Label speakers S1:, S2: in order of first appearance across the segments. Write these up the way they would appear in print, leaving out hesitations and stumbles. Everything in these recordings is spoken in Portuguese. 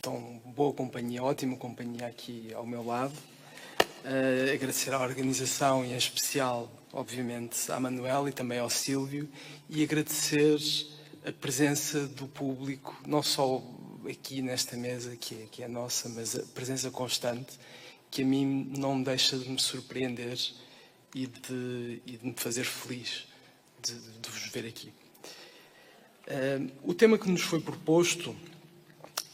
S1: Então, boa companhia, ótima companhia aqui ao meu lado. Agradecer à organização e em especial, obviamente, à Manuela e também ao Sílvio, e agradecer a presença do público, não só aqui nesta mesa, que é nossa, mas a presença constante, que a mim não deixa de me surpreender e de me fazer feliz de vos ver aqui. O tema que nos foi proposto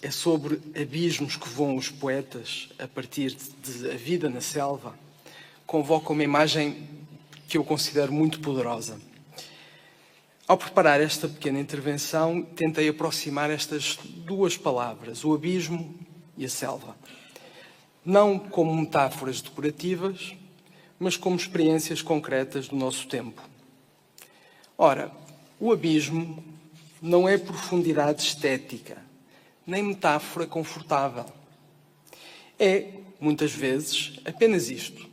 S1: é sobre abismos que voam os poetas a partir de A Vida na Selva. Convoca uma imagem que eu considero muito poderosa. Ao preparar esta pequena intervenção, tentei aproximar estas duas palavras, o abismo e a selva. Não como metáforas decorativas, mas como experiências concretas do nosso tempo. Ora, o abismo não é profundidade estética, nem metáfora confortável. É, muitas vezes, apenas isto.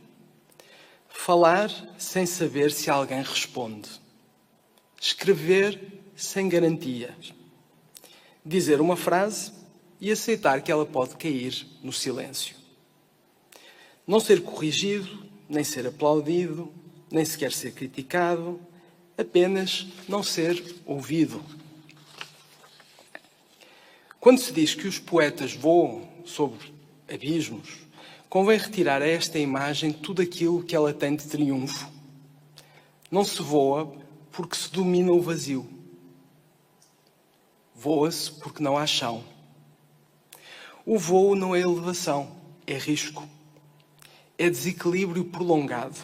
S1: Falar sem saber se alguém responde. Escrever sem garantias. Dizer uma frase e aceitar que ela pode cair no silêncio. Não ser corrigido, nem ser aplaudido, nem sequer ser criticado, apenas não ser ouvido. Quando se diz que os poetas voam sobre abismos, convém retirar a esta imagem tudo aquilo que ela tem de triunfo. Não se voa porque se domina o vazio. Voa-se porque não há chão. O voo não é elevação, é risco. É desequilíbrio prolongado.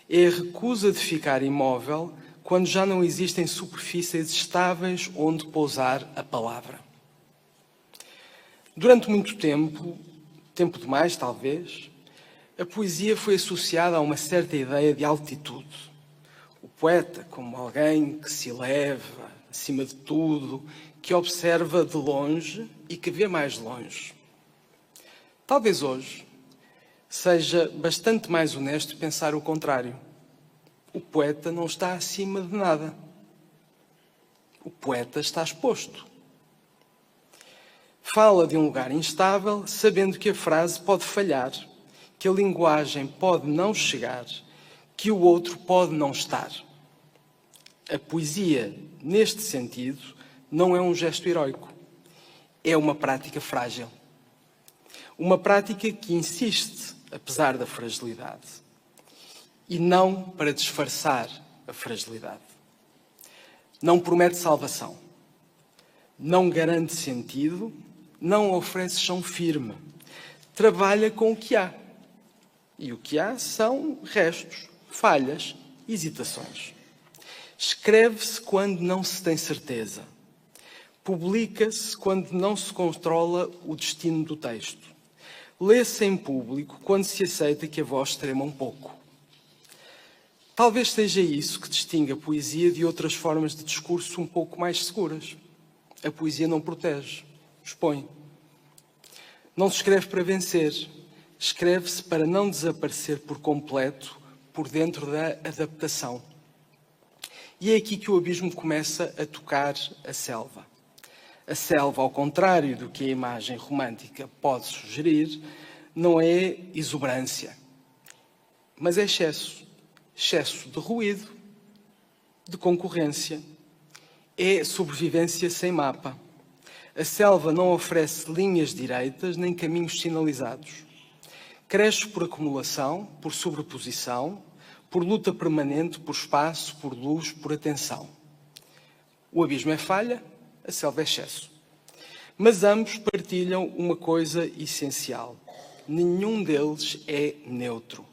S1: É a recusa de ficar imóvel quando já não existem superfícies estáveis onde pousar a palavra. Durante muito tempo, tempo demais talvez, a poesia foi associada a uma certa ideia de altitude. O poeta como alguém que se eleva acima de tudo, que observa de longe e que vê mais longe. Talvez hoje seja bastante mais honesto pensar o contrário. O poeta não está acima de nada. O poeta está exposto. Fala de um lugar instável, sabendo que a frase pode falhar, que a linguagem pode não chegar, que o outro pode não estar. A poesia, neste sentido, não é um gesto heroico. É uma prática frágil. Uma prática que insiste, apesar da fragilidade. E não para disfarçar a fragilidade. Não promete salvação. Não garante sentido. Não oferece chão firme. Trabalha com o que há. E o que há são restos, falhas, hesitações. Escreve-se quando não se tem certeza. Publica-se quando não se controla o destino do texto. Lê-se em público quando se aceita que a voz trema um pouco. Talvez seja isso que distingue a poesia de outras formas de discurso um pouco mais seguras. A poesia não protege, expõe. Não se escreve para vencer, escreve-se para não desaparecer por completo por dentro da adaptação. E é aqui que o abismo começa a tocar a selva. A selva, ao contrário do que a imagem romântica pode sugerir, não é exuberância, mas é excesso. Excesso de ruído, de concorrência. É sobrevivência sem mapa. A selva não oferece linhas direitas nem caminhos sinalizados. Cresce por acumulação, por sobreposição, por luta permanente, por espaço, por luz, por atenção. O abismo é falha, a selva é excesso. Mas ambos partilham uma coisa essencial. Nenhum deles é neutro.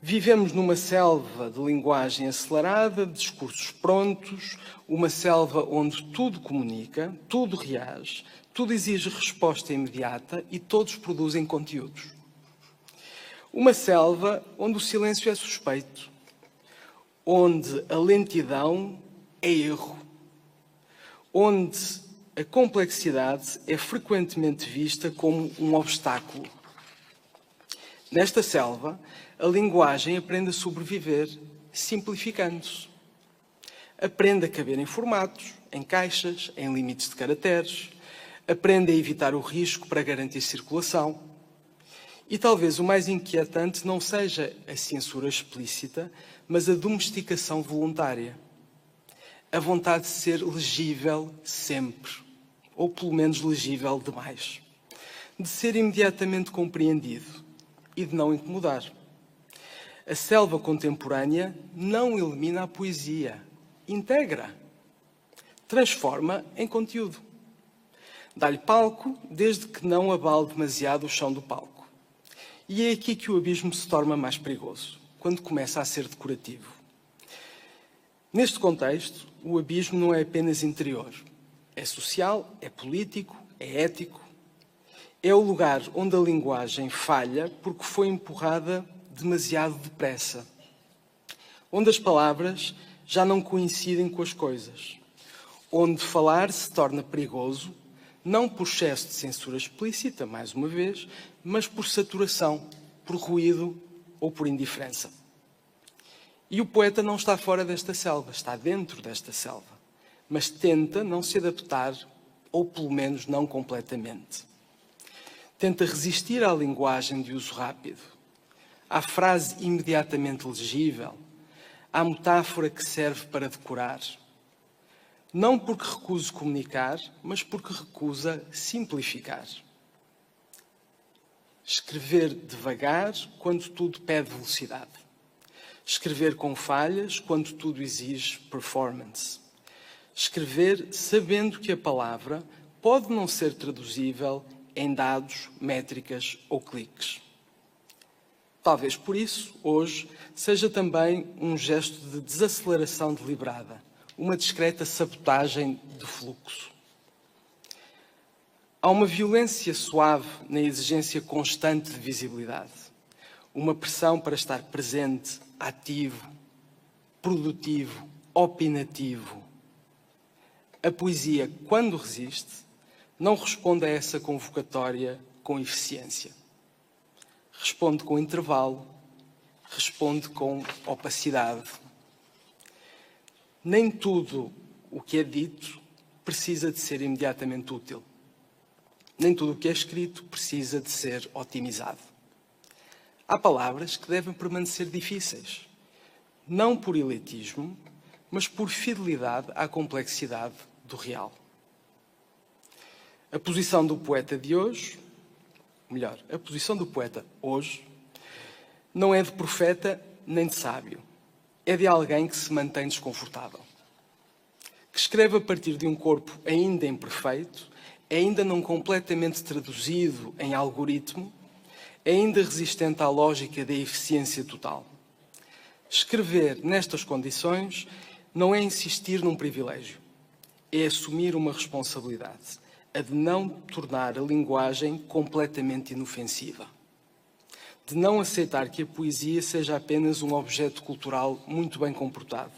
S1: Vivemos numa selva de linguagem acelerada, de discursos prontos, uma selva onde tudo comunica, tudo reage, tudo exige resposta imediata e todos produzem conteúdos. Uma selva onde o silêncio é suspeito, onde a lentidão é erro, onde a complexidade é frequentemente vista como um obstáculo. Nesta selva, a linguagem aprende a sobreviver, simplificando-se. Aprende a caber em formatos, em caixas, em limites de caracteres. Aprende a evitar o risco para garantir circulação. E talvez o mais inquietante não seja a censura explícita, mas a domesticação voluntária. A vontade de ser legível sempre, ou pelo menos legível demais. De ser imediatamente compreendido e de não incomodar. A selva contemporânea não elimina a poesia, integra, transforma em conteúdo. Dá-lhe palco, desde que não abale demasiado o chão do palco. E é aqui que o abismo se torna mais perigoso, quando começa a ser decorativo. Neste contexto, o abismo não é apenas interior. É social, é político, é ético. É o lugar onde a linguagem falha porque foi empurrada demasiado depressa. Onde as palavras já não coincidem com as coisas. Onde falar se torna perigoso, não por excesso de censura explícita, mais uma vez, mas por saturação, por ruído ou por indiferença. E o poeta não está fora desta selva, está dentro desta selva, mas tenta não se adaptar, ou pelo menos não completamente. Tenta resistir à linguagem de uso rápido, à frase imediatamente legível, à metáfora que serve para decorar. Não porque recusa comunicar, mas porque recusa simplificar. Escrever devagar quando tudo pede velocidade. Escrever com falhas quando tudo exige performance. Escrever sabendo que a palavra pode não ser traduzível em dados, métricas ou cliques. Talvez por isso, hoje, seja também um gesto de desaceleração deliberada, uma discreta sabotagem do fluxo. Há uma violência suave na exigência constante de visibilidade, uma pressão para estar presente, ativo, produtivo, opinativo. A poesia, quando resiste, não responde a essa convocatória com eficiência. Responde com intervalo, responde com opacidade. Nem tudo o que é dito precisa de ser imediatamente útil. Nem tudo o que é escrito precisa de ser otimizado. Há palavras que devem permanecer difíceis, não por elitismo, mas por fidelidade à complexidade do real. A posição do poeta de hoje, melhor, a posição do poeta hoje, não é de profeta nem de sábio. É de alguém que se mantém desconfortável. Que escreve a partir de um corpo ainda imperfeito, ainda não completamente traduzido em algoritmo, ainda resistente à lógica da eficiência total. Escrever nestas condições não é insistir num privilégio, é assumir uma responsabilidade, a de não tornar a linguagem completamente inofensiva. De não aceitar que a poesia seja apenas um objeto cultural muito bem comportado,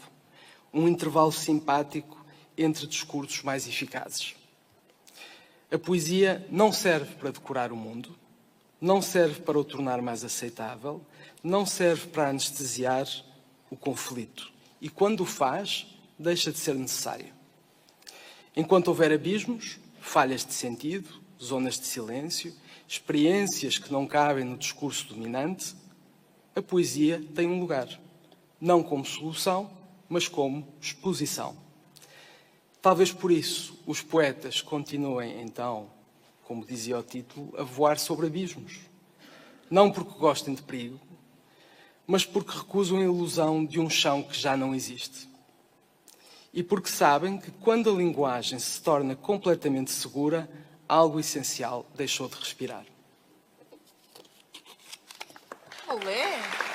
S1: um intervalo simpático entre discursos mais eficazes. A poesia não serve para decorar o mundo, não serve para o tornar mais aceitável, não serve para anestesiar o conflito. E quando o faz, deixa de ser necessário. Enquanto houver abismos, falhas de sentido, zonas de silêncio, experiências que não cabem no discurso dominante, a poesia tem um lugar, não como solução, mas como exposição. Talvez por isso os poetas continuem, então, como dizia o título, a voar sobre abismos. Não porque gostem de perigo, mas porque recusam a ilusão de um chão que já não existe. E porque sabem que quando a linguagem se torna completamente segura, algo essencial deixou de respirar.
S2: Olé!